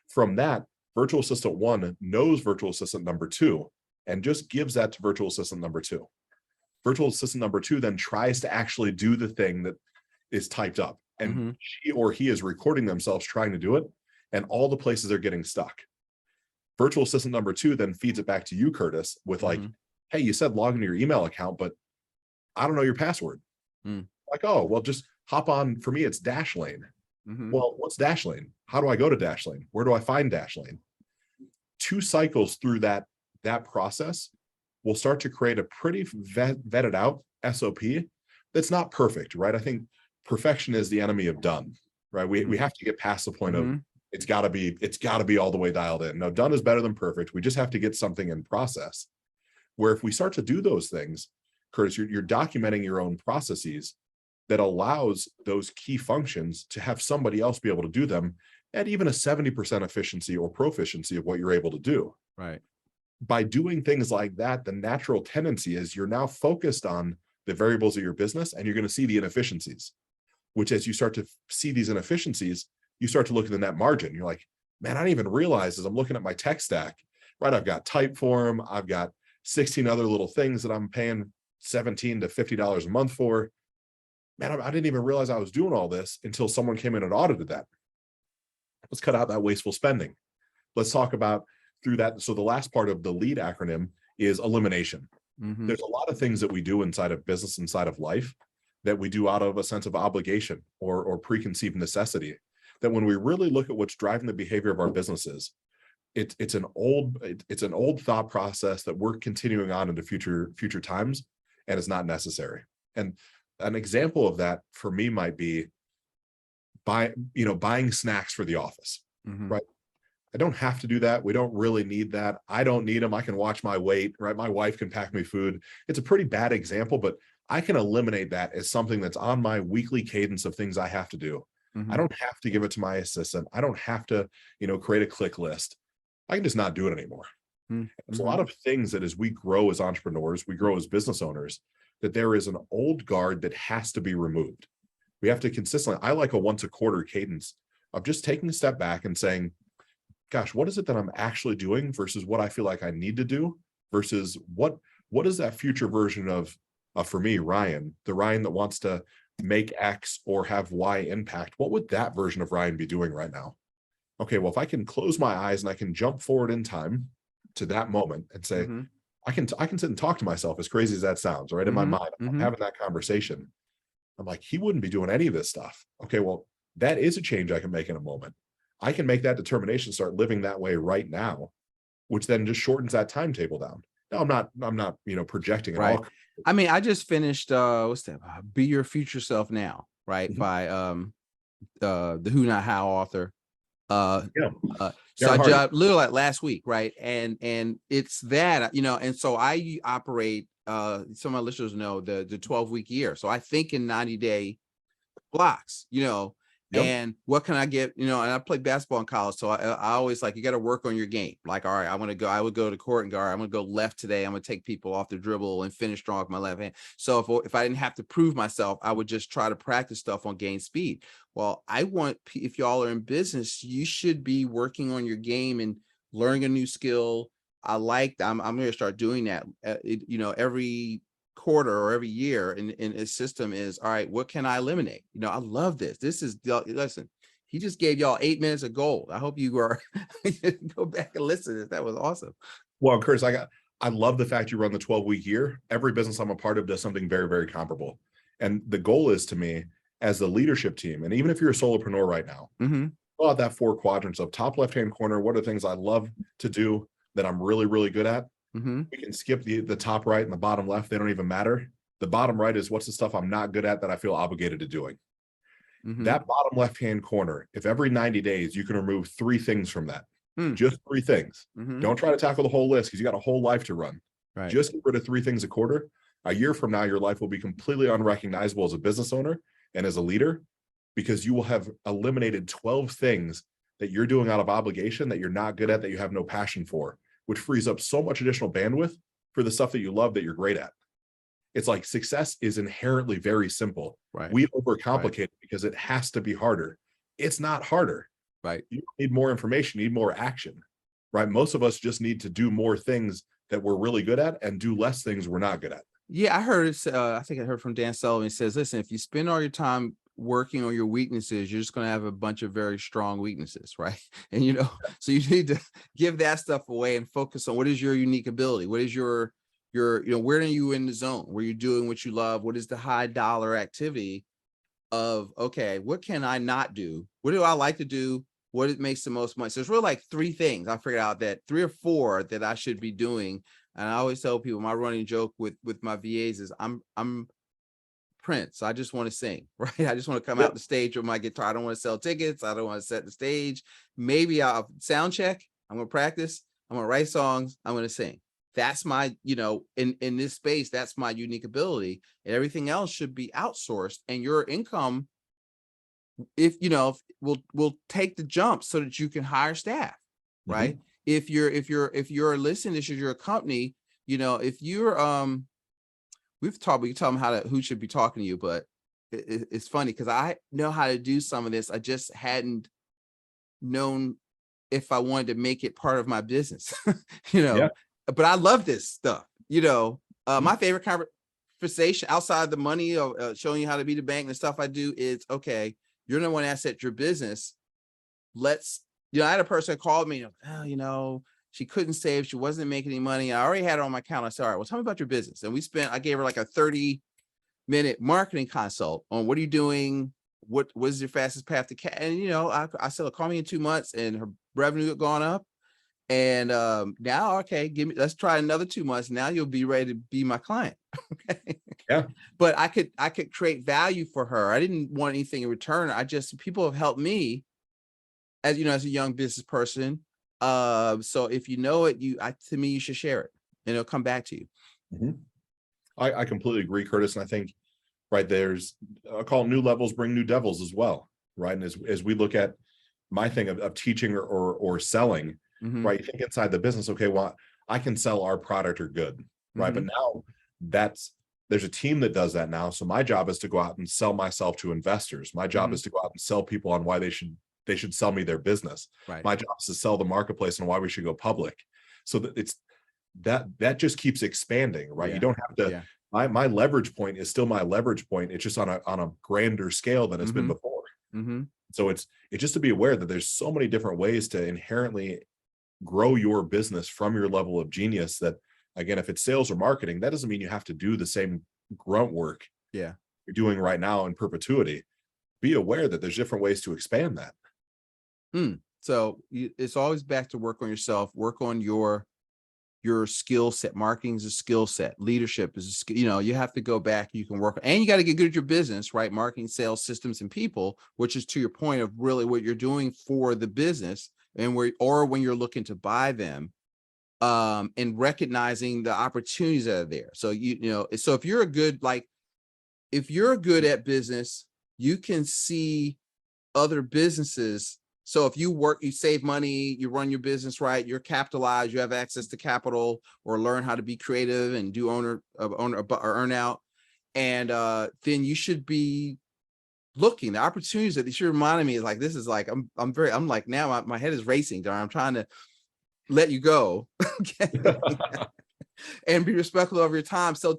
S2: From that, virtual assistant 1 knows virtual assistant number 2 and just gives that to virtual assistant number 2. Virtual assistant number 2 then tries to actually do the thing that is typed up. And she or he is recording themselves trying to do it. And all the places are getting stuck. Virtual assistant number 2 then feeds it back to you, Curtis, with like, hey, you said log into your email account, but I don't know your password. Like, oh, well, just hop on. For me, it's Dashlane. Well, what's Dashlane? How do I go to Dashlane? Where do I find Dashlane? 2 cycles through that process will start to create a pretty vetted out SOP that's not perfect, right? I think perfection is the enemy of done, right? We have to get past the point of it's got to be all the way dialed in. No, done is better than perfect. We just have to get something in process. Where if we start to do those things, Curtis, you're documenting your own processes that allows those key functions to have somebody else be able to do them at even a 70% efficiency or proficiency of what you're able to do.
S1: Right.
S2: By doing things like that, the natural tendency is you're now focused on the variables of your business and you're going to see the inefficiencies, which as you start to see these inefficiencies, you start to look at the net margin. You're like, man, I didn't even realize as I'm looking at my tech stack, right? I've got Typeform, I've got 16 other little things that I'm paying $17 to $50 a month for. Man, I didn't even realize I was doing all this until someone came in and audited that. Let's cut out that wasteful spending. Let's talk about through that. So the last part of the LEAD acronym is elimination. There's a lot of things that we do inside of business, inside of life, that we do out of a sense of obligation or preconceived necessity, that when we really look at what's driving the behavior of our businesses, it's an old thought process that we're continuing on into future times, and it's not necessary. And an example of that for me might be buying snacks for the office, right? I don't have to do that. We don't really need that. I don't need them. I can watch my weight, right? My wife can pack me food. It's a pretty bad example, but I can eliminate that as something that's on my weekly cadence of things I have to do. I don't have to give it to my assistant. I don't have to, create a click list. I can just not do it anymore. There's a lot of things that as we grow as entrepreneurs, we grow as business owners, that there is an old guard that has to be removed. We have to consistently, I like a once a quarter cadence of just taking a step back and saying, gosh, what is it that I'm actually doing versus what I feel like I need to do versus what is that future version of for me, Ryan, the Ryan that wants to make X or have Y impact, what would that version of Ryan be doing right now? Okay, well, if I can close my eyes and I can jump forward in time to that moment and say, I can sit and talk to myself, as crazy as that sounds, right? In my mind, I'm having that conversation. I'm like, he wouldn't be doing any of this stuff. Okay, well, that is a change I can make in a moment. I can make that determination, start living that way right now, which then just shortens that timetable down. Now, I'm not, projecting at all.
S1: I mean, I just finished, what's that? Be Your Future Self Now. right?
S2: Mhm.
S1: By the Who Not How author.
S2: Yeah.
S1: So I
S2: Darren Hardy.
S1: just literally like last week, right? And it's that, and so I operate, some of my listeners know the 12-week year. So I think in 90-day blocks,
S2: Yep.
S1: and what can I get, and I played basketball in college. So I always like, you got to work on your game. Like, all right, I would go to court and go, all right, I'm going to go left today. I'm going to take people off the dribble and finish strong with my left hand. So if I didn't have to prove myself, I would just try to practice stuff on game speed. Well, if y'all are in business, you should be working on your game and learning a new skill. I'm going to start doing that, every quarter or every year in his system is, all right, what can I eliminate? I love this. Listen, he just gave y'all 8 minutes of gold. I hope you are go back and listen to this. That was awesome.
S2: Well, Curtis, I love the fact you run the 12-week year. Every business I'm a part of does something very, very comparable. And the goal is, to me, as the leadership team, and even if you're a solopreneur right now, fill out that 4 quadrants of top left-hand corner. What are things I love to do that I'm really, really good at? We can skip the top right and the bottom left. They don't even matter. The bottom right is, what's the stuff I'm not good at that I feel obligated to doing? That bottom left-hand corner, if every 90 days you can remove 3 things from that, just 3 things. Don't try to tackle the whole list because you got a whole life to run.
S1: Right.
S2: Just get rid of 3 things a quarter. A year from now, your life will be completely unrecognizable as a business owner and as a leader, because you will have eliminated 12 things that you're doing out of obligation that you're not good at, that you have no passion for, which frees up so much additional bandwidth for the stuff that you love, that you're great at. It's like, success is inherently very simple.
S1: Right.
S2: We overcomplicate it because it has to be harder. It's not harder.
S1: Right.
S2: You need more information, you need more action, right? Most of us just need to do more things that we're really good at and do less things we're not good at.
S1: Yeah, I heard it. I think I heard from Dan Sullivan. He says, listen, if you spend all your time working on your weaknesses, you're just going to have a bunch of very strong weaknesses, right? And so you need to give that stuff away and focus on what is your unique ability. What is your where are you in the zone where you're doing what you love? What is the high dollar activity of, okay, what can I not do? What do I like to do? What it makes the most money? So it's really like 3 things. I figured out that 3 or 4 that I should be doing. And I always tell people, my running joke with my VAs is, I'm Prince. I just want to sing, right? I just want to come out the stage with my guitar. I don't want to sell tickets. I don't want to set the stage. Maybe I'll sound check. I'm going to practice. I'm going to write songs. I'm going to sing. That's my, in this space, that's my unique ability. And everything else should be outsourced. And your income, will take the jump so that you can hire staff, right? If you're listening, this is your company, if you're, we tell them who should be talking to you, but it's funny because I know how to do some of this. I just hadn't known if I wanted to make it part of my business, but I love this stuff. My favorite conversation outside the money of showing you how to be the bank and the stuff I do is, okay, you're the one asset, your business. Let's, I had a person called me, she couldn't save, she wasn't making any money. I already had it on my account. I said, all right, well, tell me about your business. And I gave her like a 30-minute marketing consult on what are you doing? What is your fastest path to cash? And, I said, call me in 2 months, and her revenue had gone up. And now, okay, let's try another 2 months. Now you'll be ready to be my client. Okay.
S2: Yeah.
S1: But I could create value for her. I didn't want anything in return. People have helped me as a young business person. So if you know it, to me, you should share it and it'll come back to you.
S2: I completely agree, Curtis. And I think, right, I call them new levels bring new devils as well, right? And as we look at my thing of teaching or selling, right, you think inside the business, okay, well, I can sell our product or good, right? But now there's a team that does that now. So my job is to go out and sell myself to investors. My job is to go out and sell people on why they should sell me their business.
S1: Right.
S2: My job is to sell the marketplace and why we should go public. So that just keeps expanding, right? You don't have to. My leverage point is still my leverage point. It's just on a grander scale than it's been before. So it's just to be aware that there's so many different ways to inherently grow your business from your level of genius. That, again, if it's sales or marketing, that doesn't mean you have to do the same grunt work you're doing right now in perpetuity. Be aware that there's different ways to expand that.
S1: So it's always back to work on yourself, work on your your skill set. Marketing is a skill set. Leadership is a skill. You have to go back. You can work, and you got to get good at your business, right? Marketing, sales, systems, and people, which is to your point of really what you're doing for the business, and when you're looking to buy them, and recognizing the opportunities that are there. So so if you're good at business, you can see other businesses. So if you save money, you run your business right, you're capitalized, you have access to capital, or learn how to be creative and do owner or earn out, and then you should be looking. The opportunities that you're reminding me is like, this is like I'm like, now my head is racing, Darn. I'm trying to let you go. Okay. And be respectful of your time. So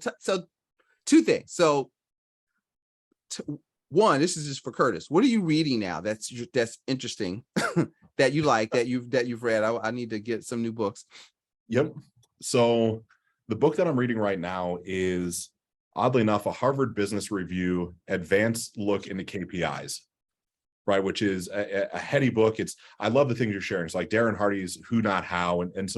S1: two things. So one, this is just for Curtis. What are you reading now that's interesting that you like, that you've read? I need to get some new books.
S2: Yep. So the book that I'm reading right now is, oddly enough, a Harvard Business Review advanced look into KPIs, right? Which is a heady book. I love the things you're sharing. It's like Darren Hardy's Who Not How, and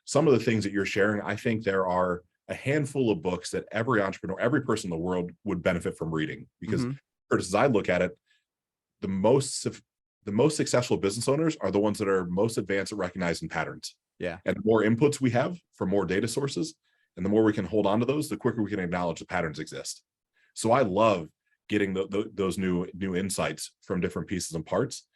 S2: some of the things that you're sharing. I think there are a handful of books that every entrepreneur, every person in the world would benefit from reading, because Curtis, as I look at it, the most successful business owners are the ones that are most advanced at recognizing patterns.
S1: Yeah.
S2: And the more inputs we have from more data sources, and the more we can hold on to those, the quicker we can acknowledge the patterns exist. So I love getting those new insights from different pieces and parts.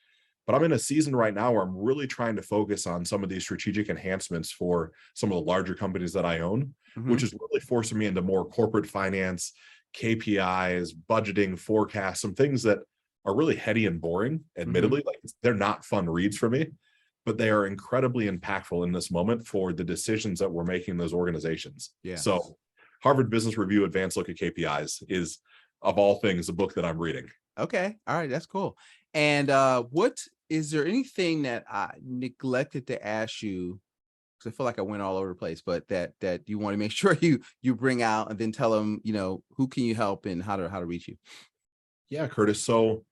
S2: But I'm in a season right now where I'm really trying to focus on some of these strategic enhancements for some of the larger companies that I own, which is really forcing me into more corporate finance, KPIs, budgeting, forecasts, some things that are really heady and boring, admittedly. Like, they're not fun reads for me, but they are incredibly impactful in this moment for the decisions that we're making in those organizations.
S1: Yeah.
S2: So Harvard Business Review Advanced Look at KPIs is, of all things, the book that I'm reading. Okay.
S1: All right. That's cool. And is there anything that I neglected to ask you? Because I feel like I went all over the place, but that you want to make sure you bring out, and then tell them, who can you help and how to reach you?
S2: Yeah, Curtis. So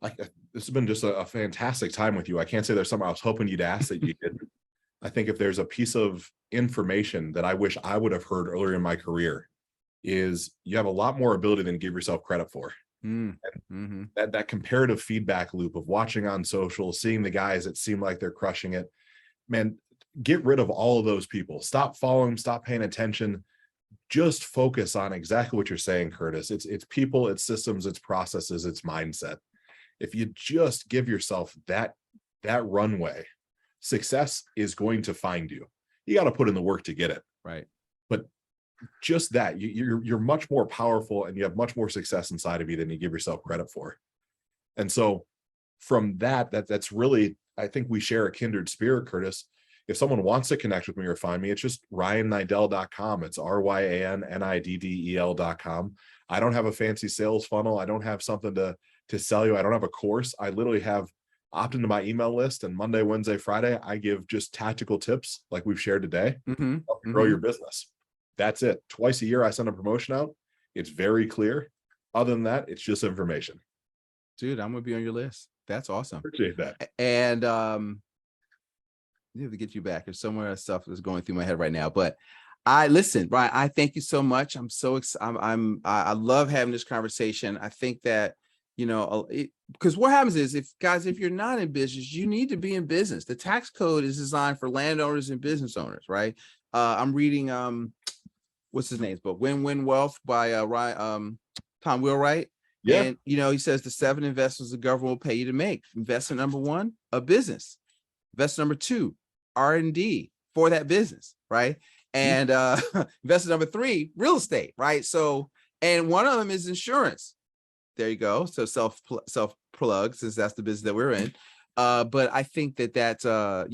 S2: this has been just a fantastic time with you. I can't say there's something I was hoping you'd ask that you didn't. I think if there's a piece of information that I wish I would have heard earlier in my career, is you have a lot more ability than you give yourself credit for. That comparative feedback loop of watching on social, seeing the guys that seem like they're crushing it, man, get rid of all of those people. Stop following them, stop paying attention. Just focus on exactly what you're saying, Curtis. It's people, it's systems, it's processes, it's mindset. If you just give yourself that runway, success is going to find you. You got to put in the work to get it.
S1: Right.
S2: But just that, you're much more powerful, and you have much more success inside of you than you give yourself credit for. And so from that's really, I think we share a kindred spirit, Curtis. If someone wants to connect with me or find me, it's just RyanNiddel.com. It's RyanNiddel.com. I don't have a fancy sales funnel. I don't have something to sell you. I don't have a course. I literally have opt into my email list, and Monday, Wednesday, Friday, I give just tactical tips like we've shared today. Help you grow your business. That's it. Twice a year, I send a promotion out. It's very clear. Other than that, it's just information.
S1: Dude, I'm going to be on your list. That's awesome.
S2: Appreciate that.
S1: And I have to get you back. There's so much stuff that's going through my head right now, but listen, Ryan, I thank you so much. I'm so excited. I love having this conversation. I think that, because what happens is, if you're not in business, you need to be in business. The tax code is designed for landowners and business owners, right? I'm reading, what's his name's book, Win-Win Wealth by Tom Wheelwright.
S2: Yeah.
S1: And, he says the 7 investments the government will pay you to make. Investment number 1, a business. Investment number 2, R&D for that business, right? And investment number 3, real estate, right? So, and one of them is insurance. There you go. So self plug, since that's the business that we're in. But I think that's so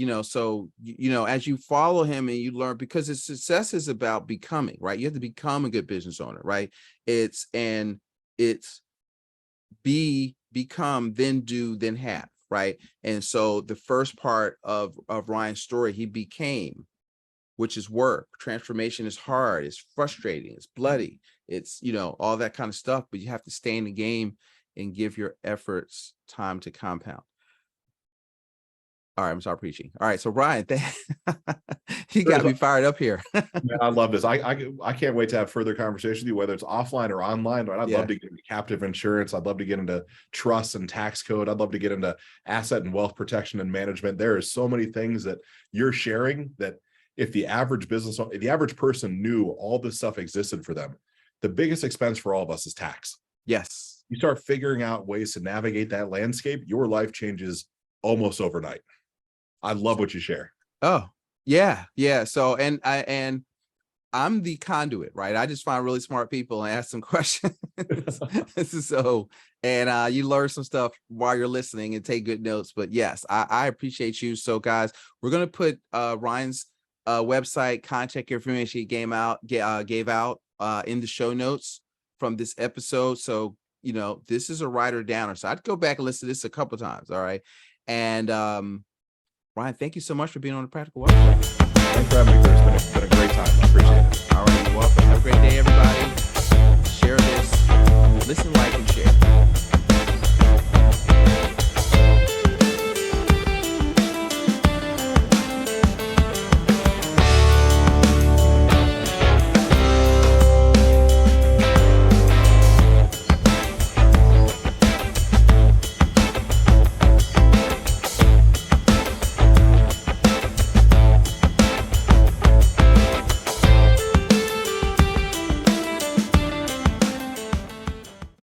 S1: as you follow him and you learn, because his success is about becoming, right? You have to become a good business owner, right? It's be, become, then do, then have, right? And so the first part of Ryan's story, he became, which is work. Transformation is hard, it's frustrating, it's bloody, it's all that kind of stuff, but you have to stay in the game and give your efforts time to compound. All right, I'm sorry preaching. All right, so Ryan, you got
S2: Curtis,
S1: me fired up here.
S2: man, I love this. I can't wait to have further conversation with you, whether it's offline or online. But I'd
S1: Yeah.
S2: love to get into captive insurance. I'd love to get into trust and tax code. I'd love to get into asset and wealth protection and management. There are so many things that you're sharing that if the average person knew all this stuff existed for them, the biggest expense for all of us is tax.
S1: Yes.
S2: You start figuring out ways to navigate that landscape, your life changes almost overnight. I love what you share.
S1: Oh, yeah. Yeah. So, and I'm the conduit, right? I just find really smart people and ask them questions. So, and you learn some stuff while you're listening and take good notes. But yes, I appreciate you. So guys, we're going to put Ryan's website, contact information he gave out in the show notes from this episode. So, you know, this is a writer downer. So I'd go back and listen to this a couple times. All right. And Ryan, thank you so much for being on the Practical Wealth Show.
S2: Thanks for having me, Chris. It's been a great time. I appreciate it.
S1: All right, you're welcome. Have a great day, everybody. Share this. Listen, like, and share.